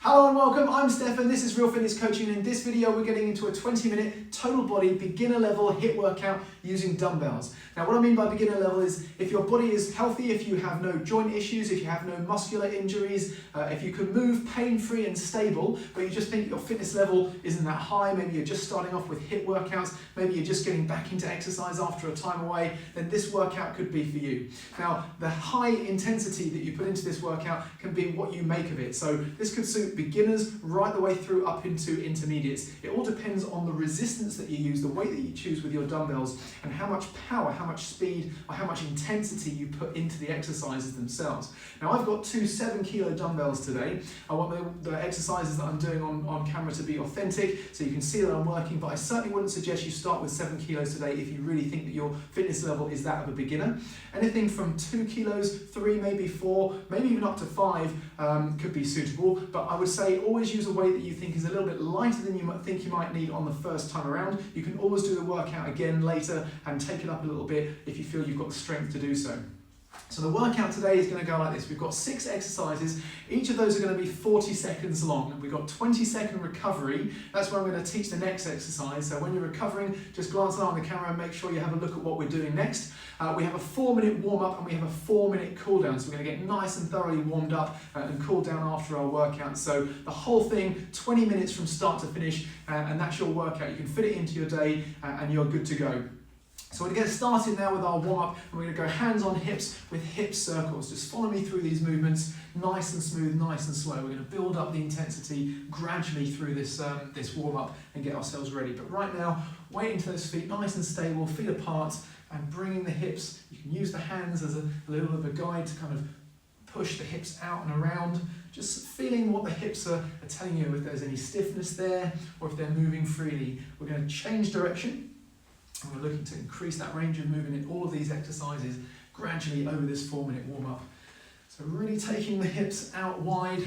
Hello and welcome, I'm Stefan, this is Real Fitness Coaching, and in this video we're getting into a 20-minute total body beginner level HIIT workout using dumbbells. Now what I mean by beginner level is if your body is healthy, if you have no joint issues, if you have no muscular injuries, if you can move pain-free and stable, but you just think your fitness level isn't that high, maybe you're just starting off with HIIT workouts, maybe you're just getting back into exercise after a time away, then this workout could be for you. Now the high intensity that you put into this workout can be what you make of it, so this could suit beginners right the way through up into intermediates. It all depends on the resistance that you use, the weight that you choose with your dumbbells, and how much power, how much speed, or how much intensity you put into the exercises themselves. Now I've got two 7-kilo dumbbells today. I want the exercises that I'm doing on camera to be authentic, so you can see that I'm working, but I certainly wouldn't suggest you start with 7 kilos today if you really think that your fitness level is that of a beginner. Anything from 2 kilos, 3, maybe 4, maybe even up to 5 could be suitable, but I would say always use a weight that you think is a little bit lighter than you might think you might need on the first time around. You can always do the workout again later and take it up a little bit if you feel you've got the strength to do so. So the workout today is going to go like this. We've got 6 exercises. Each of those are going to be 40 seconds long. And we've got 20-second recovery. That's where I'm going to teach the next exercise. So when you're recovering, just glance down on the camera and make sure you have a look at what we're doing next. We have a 4-minute warm-up and we have a 4-minute cool-down. So we're going to get nice and thoroughly warmed up and cool down after our workout. So the whole thing, 20 minutes from start to finish, and that's your workout. You can fit it into your day and you're good to go. So we're going to get started now with our warm-up, and we're going to go hands on hips with hip circles. Just follow me through these movements, nice and smooth, nice and slow. We're going to build up the intensity gradually through this warm-up and get ourselves ready. But right now, weight into those feet, nice and stable, feet apart, and bringing the hips. You can use the hands as a little bit of a guide to kind of push the hips out and around, just feeling what the hips are telling you, if there's any stiffness there or if they're moving freely. We're going to change direction. And we're looking to increase that range of movement in all of these exercises gradually over this 4-minute warm-up. So really taking the hips out wide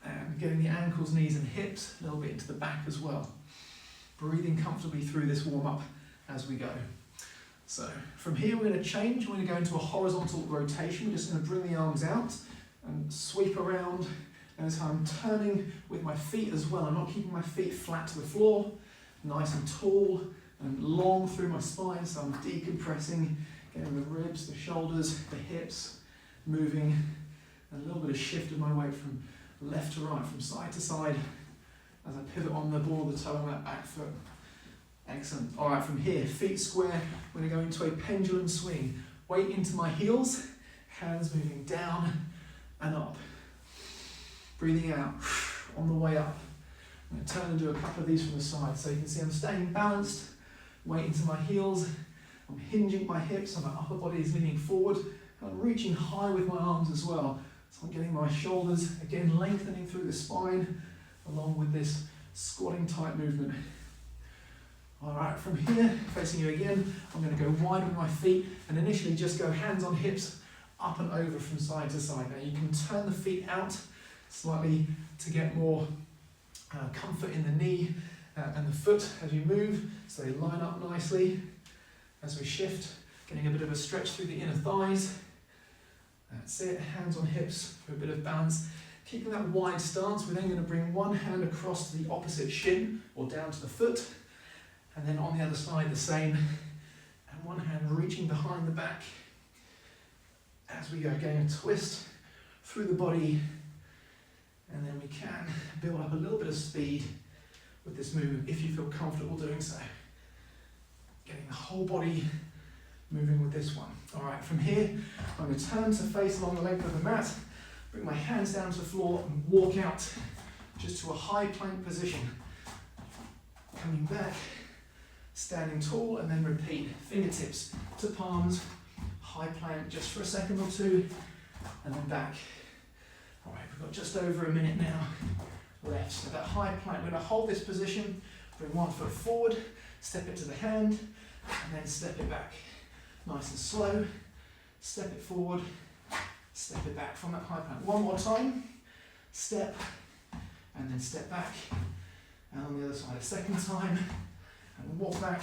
and getting the ankles, knees and hips a little bit into the back as well. Breathing comfortably through this warm-up as we go. So from here we're going to change. We're going to go into a horizontal rotation. We're just going to bring the arms out and sweep around. And this time I'm turning with my feet as well. I'm not keeping my feet flat to the floor. Nice and tall and long through my spine, so I'm decompressing, getting the ribs, the shoulders, the hips moving, and a little bit of shift of my weight from left to right, from side to side, as I pivot on the ball of the toe on that back foot. Excellent. All right, from here, feet square, we're going to go into a pendulum swing. Weight into my heels, hands moving down and up. Breathing out on the way up. I'm going to turn and do a couple of these from the side, so you can see I'm staying balanced. Weight into my heels, I'm hinging my hips, and my upper body is leaning forward, and I'm reaching high with my arms as well. So I'm getting my shoulders, again, lengthening through the spine, along with this squatting type movement. All right, from here, facing you again, I'm going to go wide with my feet, and initially just go hands on hips, up and over from side to side. Now you can turn the feet out slightly to get more comfort in the knee, and the foot as you move, so they line up nicely as we shift, getting a bit of a stretch through the inner thighs. That's it, hands on hips for a bit of balance. Keeping that wide stance, we're then going to bring one hand across to the opposite shin or down to the foot, and then on the other side the same, and one hand reaching behind the back as we go, getting a twist through the body, and then we can build up a little bit of speed with this movement if you feel comfortable doing so. Getting the whole body moving with this one. All right, from here, I'm going to turn to face along the length of the mat, bring my hands down to the floor and walk out just to a high plank position. Coming back, standing tall, and then repeat. Fingertips to palms, high plank just for a second or two, and then back. All right, we've got just over a minute now left. So that high plank, we're going to hold this position, bring one foot forward, step it to the hand, and then step it back. Nice and slow, step it forward, step it back from that high plank. One more time, step, and then step back. And on the other side a second time, and walk back.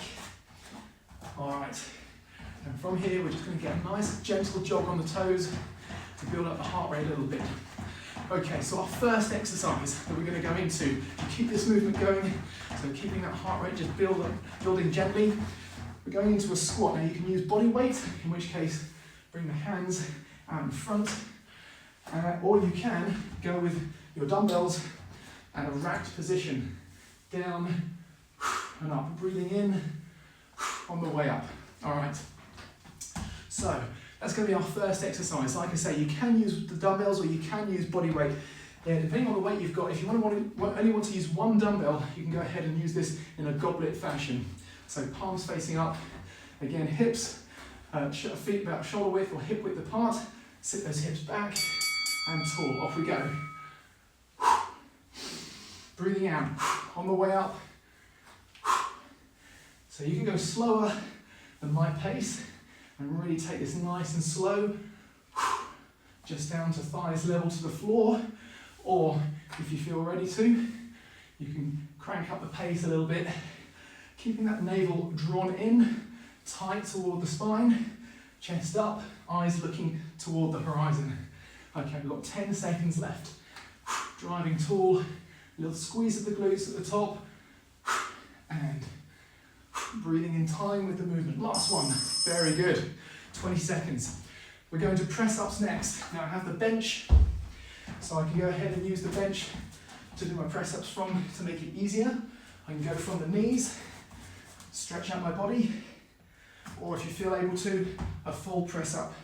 All right, and from here we're just going to get a nice gentle jog on the toes to build up the heart rate a little bit. Okay, so our first exercise that we're going to go into to keep this movement going, so keeping that heart rate just building gently, we're going into a squat. Now you can use body weight, in which case bring the hands out in front, or you can go with your dumbbells and a racked position, down and up, breathing in on the way up. All right, so that's going to be our first exercise. Like I say, you can use the dumbbells or you can use body weight. Yeah, depending on the weight you've got, if you only want to use one dumbbell, you can go ahead and use this in a goblet fashion. So palms facing up, again hips, feet about shoulder width or hip width apart, sit those hips back and tall, off we go. Breathing out, on the way up. So you can go slower than my pace and really take this nice and slow, just down to thighs level to the floor, or if you feel ready to, you can crank up the pace a little bit, keeping that navel drawn in, tight toward the spine, chest up, eyes looking toward the horizon. Okay, we've got 10 seconds left. Driving tall, little squeeze of the glutes at the top, and breathing in time with the movement. Last one, very good. 20 seconds. We're going to press ups next. Now I have the bench, so I can go ahead and use the bench to do my press ups from to make it easier. I can go from the knees, stretch out my body, or if you feel able to, a full press up.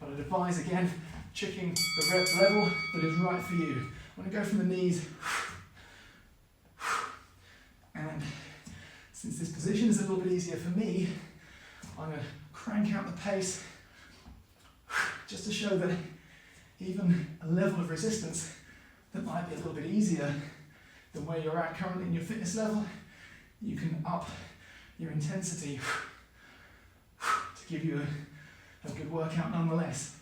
But I'd advise again, checking the rep level that is right for you. I'm going to go from the knees, and since this position is a little bit easier for me, I'm going to crank out the pace just to show that even a level of resistance that might be a little bit easier than where you're at currently in your fitness level, you can up your intensity to give you a good workout nonetheless.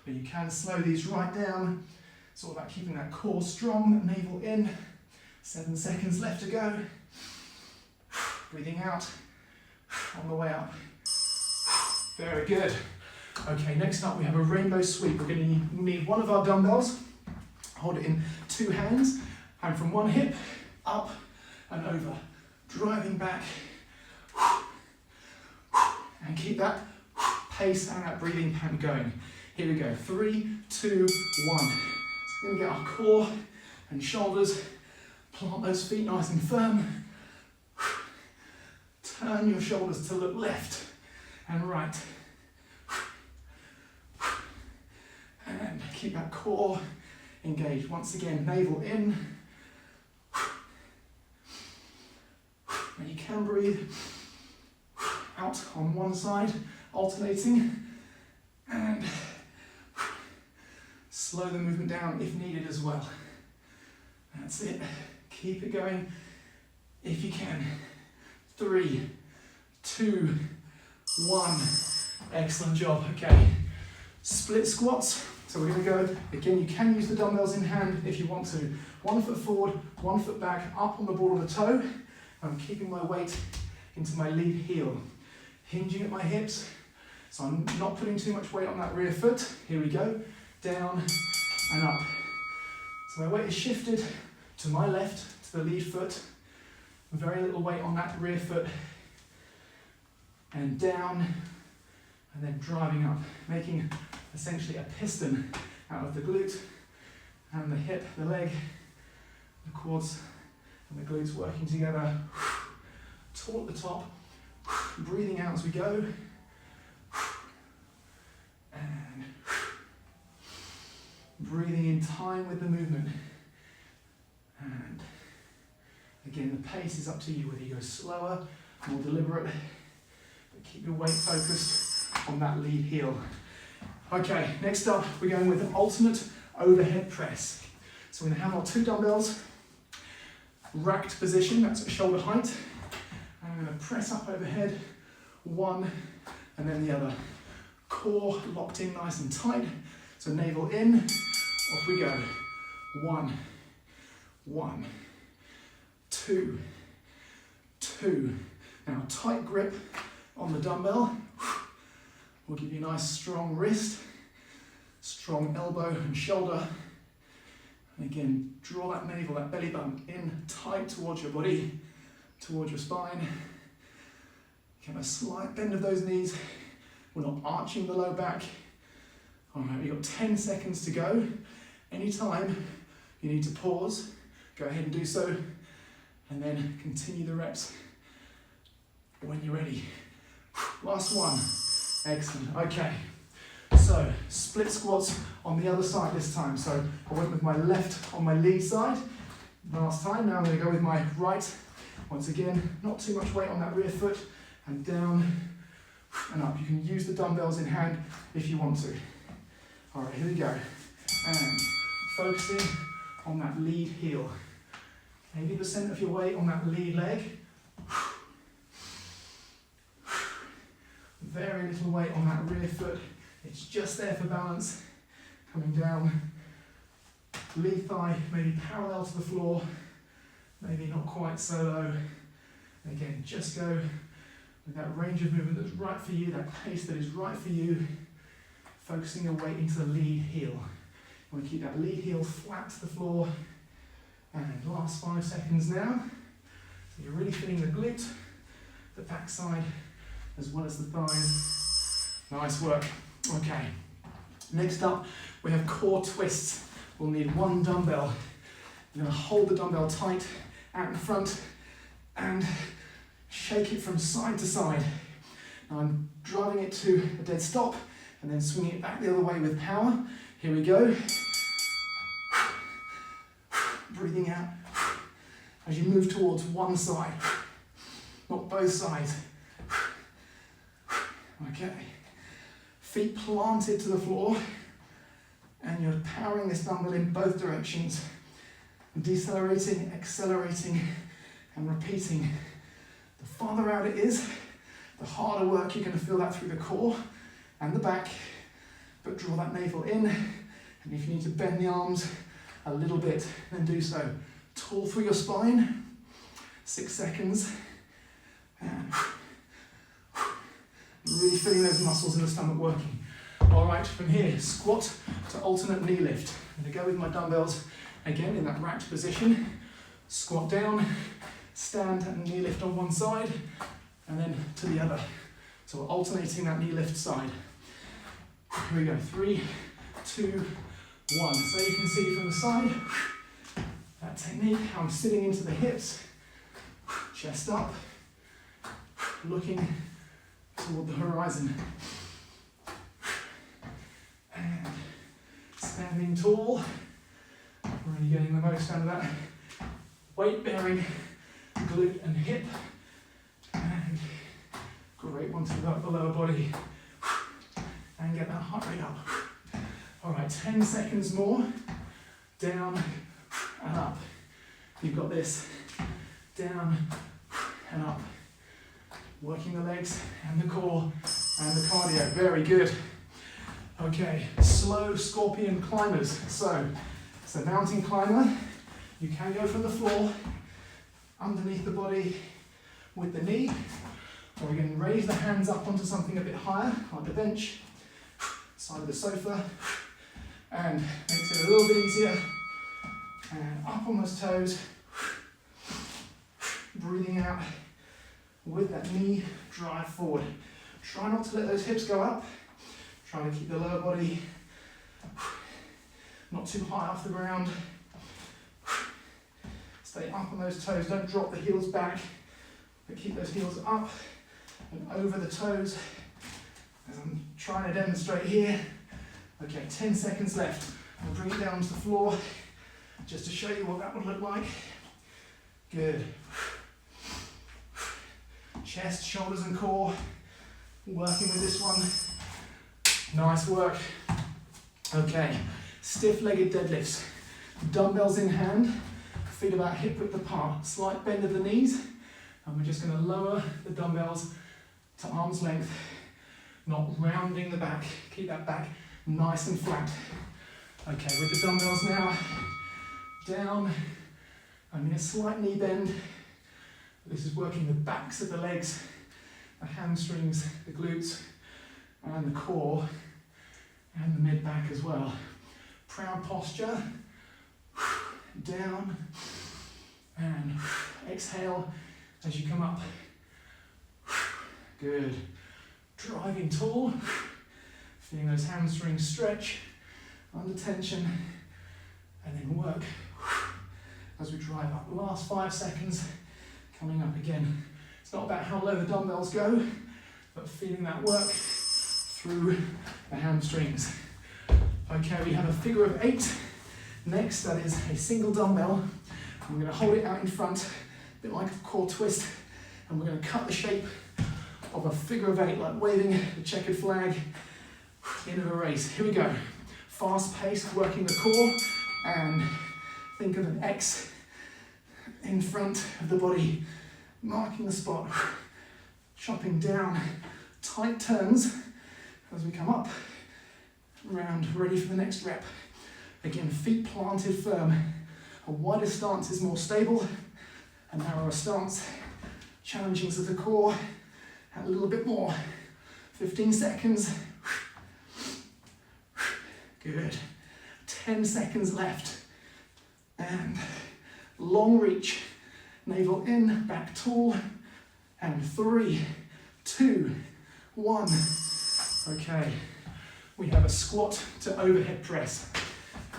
But you can slow these right down. It's all about keeping that core strong, navel in. 7 seconds left to go. Breathing out on the way up. Very good. Okay, next up we have a rainbow sweep. We're going to need one of our dumbbells. Hold it in 2 hands. And from one hip, up and over. Driving back. And keep that pace and that breathing pattern going. Here we go. 3, 2, 1. So we're going to get our core and shoulders. Plant those feet nice and firm. Turn your shoulders to look left and right. And keep that core engaged. Once again, navel in. And you can breathe out on one side, alternating, and slow the movement down if needed as well. That's it. Keep it going if you can. 3, 2, 1. Excellent job. Okay. Split squats. So we're going to go, again, you can use the dumbbells in hand if you want to. 1 foot forward, 1 foot back, up on the ball of the toe. I'm keeping my weight into my lead heel. Hinging at my hips. So I'm not putting too much weight on that rear foot. Here we go. Down and up. So my weight is shifted to my left, to the lead foot. Very little weight on that rear foot. And down, and then driving up, making essentially a piston out of the glute and the hip, the leg, the quads and the glutes working together. Taut at the top, breathing out as we go. And breathing in time with the movement. And again, the pace is up to you, whether you go slower, more deliberate, but keep your weight focused on that lead heel. Okay, next up, we're going with an alternate overhead press. So we're going to have our 2 dumbbells, racked position, that's at shoulder height. And I'm going to press up overhead, 1 and then the other. Core locked in nice and tight. So navel in, off we go. 1, 1, 2, 2. Now tight grip on the dumbbell will give you a nice strong wrist, strong elbow and shoulder, And again, draw that navel, that belly button in tight towards your body, towards your spine. Get a slight bend of those knees. We're not arching the low back. All right, we've got 10 seconds to go. Anytime you need to pause, go ahead and do so, and then continue the reps when you're ready. Last one. Excellent. Okay, so split squats on the other side this time. So I went with my left on my lead side last time. Now I'm going to go with my right. Once again, not too much weight on that rear foot, and down and up. You can use the dumbbells in hand if you want to. All right, here we go. And focusing on that lead heel. 80% of your weight on that lead leg. Very little weight on that rear foot. It's just there for balance. Coming down. Lead thigh maybe parallel to the floor. Maybe not quite so low. And again, just go with that range of movement that's right for you, that pace that is right for you. Focusing your weight into the lead heel. You want to keep that lead heel flat to the floor. And last 5 seconds now. So you're really feeling the glute, the back side, as well as the thighs. Nice work. Okay. Next up, we have core twists. We'll need one dumbbell. You're going to hold the dumbbell tight out in front and shake it from side to side. Now I'm driving it to a dead stop and then swinging it back the other way with power. Here we go. Breathing out as you move towards one side, not both sides. Okay. Feet planted to the floor, and you're powering this dumbbell in both directions. Decelerating, accelerating, and repeating. The farther out it is, the harder work. You're going to feel that through the core and the back, but draw that navel in, and if you need to bend the arms a little bit, then do so. Tall through your spine, 6 seconds, and really feeling those muscles in the stomach working. All right, from here, squat to alternate knee lift. I'm going to go with my dumbbells again in that racked position. Squat down, stand and knee lift on one side, and then to the other. So we're alternating that knee lift side. Here we go, 3, 2, 1. So you can see from the side, that technique, I'm sitting into the hips, chest up, looking toward the horizon. And standing tall, really getting the most out of that weight bearing glute and hip. And great one to develop the lower body and get that heart rate up. All right, 10 seconds more. Down and up. You've got this. Down and up. Working the legs and the core and the cardio. Very good. Okay, slow scorpion climbers. So, it's a mountain climber. You can go from the floor, underneath the body with the knee, or you can raise the hands up onto something a bit higher, like the bench, side of the sofa, and makes it a little bit easier. And up on those toes, breathing out with that knee drive forward. Try not to let those hips go up. Try to keep the lower body not too high off the ground. Stay up on those toes, don't drop the heels back, but keep those heels up and over the toes, as I'm trying to demonstrate here. Okay, 10 seconds left. I'll bring it down to the floor, just to show you what that would look like. Good. Chest, shoulders and core, working with this one. Nice work. Okay, stiff-legged deadlifts. Dumbbells in hand, feet about hip width apart, slight bend of the knees, and we're just going to lower the dumbbells to arm's length, not rounding the back. Keep that back nice and flat. Okay, with the dumbbells now, down, I'm in a slight knee bend. This is working the backs of the legs, the hamstrings, the glutes, and the core, and the mid-back as well. Proud posture. down, and exhale as you come up. Good. Driving tall, feeling those hamstrings stretch under tension, and then work as we drive up. Last 5 seconds, coming up again. It's not about how low the dumbbells go, but feeling that work through the hamstrings. Okay, we have a figure of 8. Next, that is a single dumbbell. We're going to hold it out in front, a bit like a core twist, and we're going to cut the shape of a figure of 8, like waving the checkered flag, end of a race. Here we go. Fast paced, working the core, and think of an X in front of the body, marking the spot, chopping down, tight turns as we come up, round, ready for the next rep. Again, feet planted firm. A wider stance is more stable, a narrower stance, challenging to the core. And a little bit more. 15 seconds. Good. 10 seconds left. And long reach. Navel in, back tall. And 3, 2, 1. Okay. We have a squat to overhead press.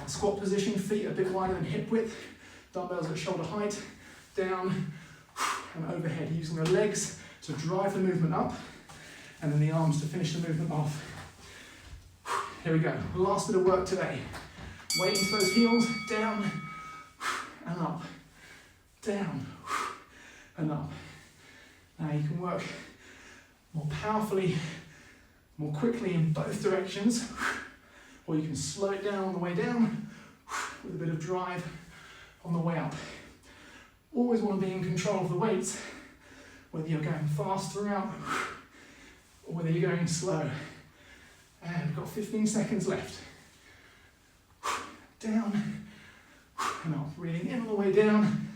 Our squat position, feet a bit wider than hip width. Dumbbells at shoulder height. Down and overhead, using the legs to drive the movement up, and then the arms to finish the movement off. Here we go, last bit of work today. Weight into those heels, down and up, down and up. Now you can work more powerfully, more quickly in both directions, or you can slow it down on the way down with a bit of drive on the way up. Always want to be in control of the weights, whether you're going fast throughout or whether you're going slow. And we've got 15 seconds left. Down and up. Breathing in on the way down,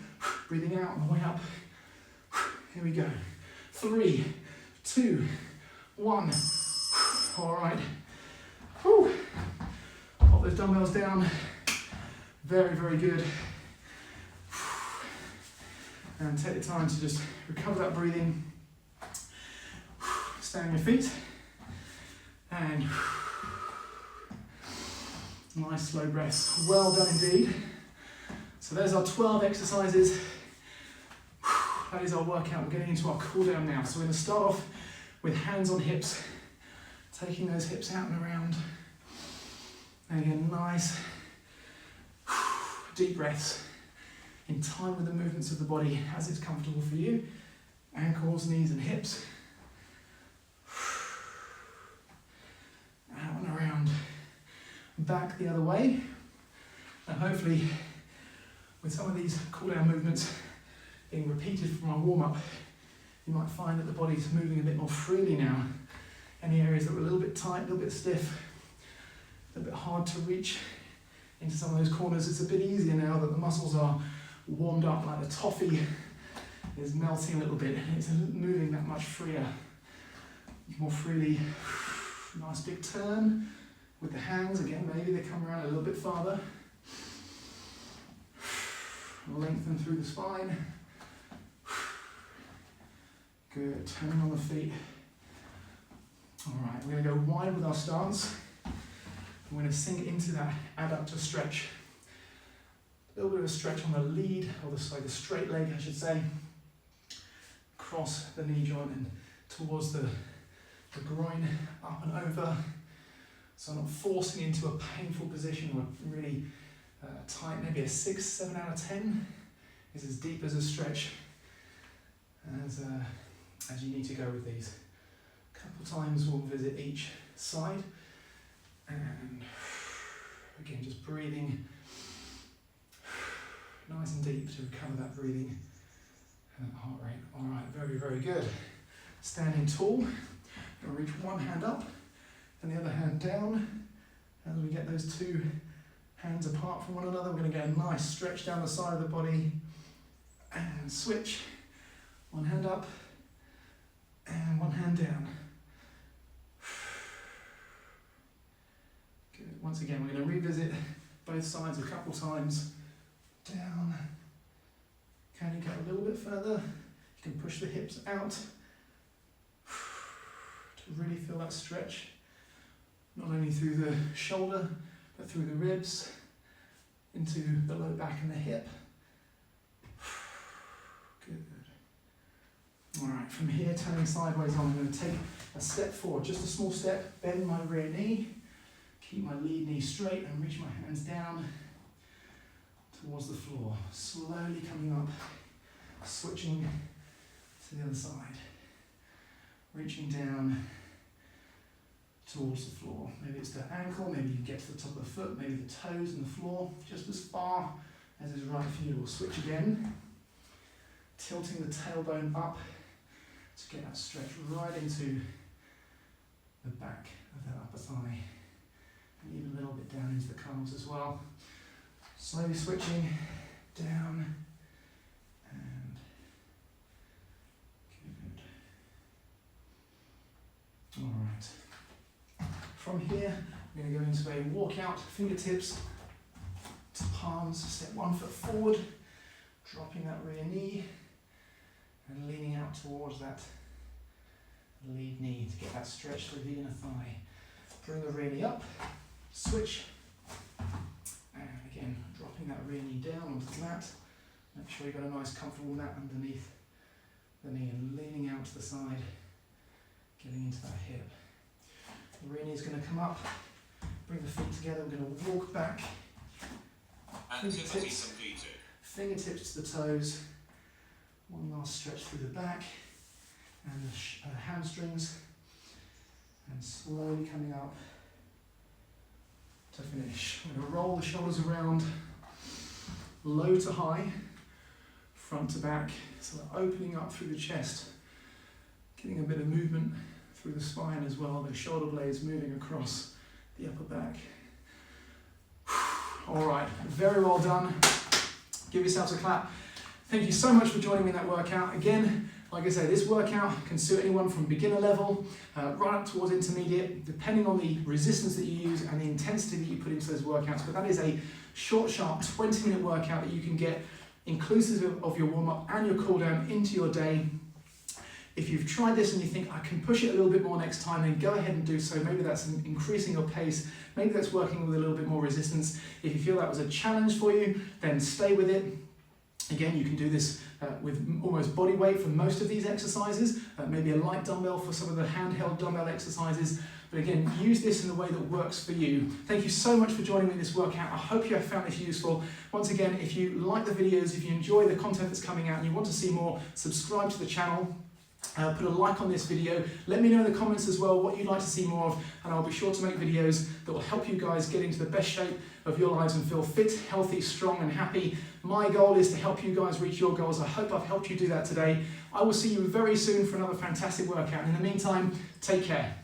breathing out on the way up. Here we go. 3, 2, 1. All right. Whew. Pop those dumbbells down. Very, very good. And take the time to just recover that breathing. Stay on your feet. And nice slow breaths. Well done indeed. So there's our 12 exercises. That is our workout. We're getting into our cool down now. So we're going to start off with hands on hips. Taking those hips out and around. And again, nice deep breaths. In time with the movements of the body as it's comfortable for you. Ankles, knees and hips. Out and around. Back the other way. And hopefully with some of these cool down movements being repeated from our warm up, you might find that the body's moving a bit more freely now. Any areas that were a little bit tight, a little bit stiff, a bit hard to reach into some of those corners, it's a bit easier now that the muscles are warmed up, like the toffee is melting a little bit. It's moving that much freer, more freely. Nice big turn with the hands. Again, maybe they come around a little bit farther. Lengthen through the spine. Good, turning on the feet. All right, we're going to go wide with our stance. We're going to sink into that adductor stretch. A little bit of a stretch on the lead, or the straight leg, I should say. Across the knee joint and towards the groin, up and over. So I'm not forcing into a painful position or really tight. Maybe a 6, 7 out of 10 is as deep as a stretch as you need to go with these. A couple times we'll visit each side, and again just breathing nice and deep to recover that breathing and that heart rate. All right, very, very good. Standing tall, going to reach one hand up and the other hand down. As we get those two hands apart from one another, we're going to get a nice stretch down the side of the body and switch. One hand up and one hand down. Good. Once again, we're going to revisit both sides a couple times. down. Can you go a little bit further? You can push the hips out to really feel that stretch, not only through the shoulder, but through the ribs, into the low back and the hip. Good. All right, from here, turning sideways on, I'm going to take a step forward, just a small step, bend my rear knee, keep my lead knee straight and reach my hands down towards the floor. Slowly coming up, switching to the other side. Reaching down towards the floor. Maybe it's the ankle, maybe you get to the top of the foot, maybe the toes and the floor, just as far as is right for you. We'll switch again. Tilting the tailbone up to get that stretch right into the back of that upper thigh. And even a little bit down into the calves as well. Slowly switching down and good. All right. From here, we're going to go into a walkout, fingertips to palms. Step 1 foot forward, dropping that rear knee and leaning out towards that lead knee to get that stretch through the inner thigh. Bring the rear knee up, switch, and again, dropping that rear knee down onto the mat. Make sure you've got a nice comfortable mat underneath the knee and leaning out to the side, getting into that hip. The rear knee is going to come up, bring the feet together, we're going to walk back, fingertips to the toes, one last stretch through the back and the hamstrings, and slowly coming up to finish. We're going to roll the shoulders around, low to high, front to back, so we're opening up through the chest, getting a bit of movement through the spine as well, the shoulder blades moving across the upper back. All right, very well done. Give yourselves a clap. Thank you so much for joining me in that workout. Again, like I say, this workout can suit anyone from beginner level right up towards intermediate, depending on the resistance that you use and the intensity that you put into those workouts. But that is a short, sharp 20-minute workout that you can get inclusive of your warm-up and your cool-down into your day. If you've tried this and you think, I can push it a little bit more next time, then go ahead and do so. Maybe that's increasing your pace. Maybe that's working with a little bit more resistance. If you feel that was a challenge for you, then stay with it. Again, you can do this with almost body weight for most of these exercises, maybe a light dumbbell for some of the handheld dumbbell exercises. But again, use this in a way that works for you. Thank you so much for joining me in this workout. I hope you have found this useful. Once again, if you like the videos, if you enjoy the content that's coming out and you want to see more, subscribe to the channel. Put a like on this video. Let me know in the comments as well what you'd like to see more of, and I'll be sure to make videos that will help you guys get into the best shape of your lives and feel fit, healthy, strong and happy. My goal is to help you guys reach your goals. I hope I've helped you do that today. I will see you very soon for another fantastic workout. In the meantime, take care.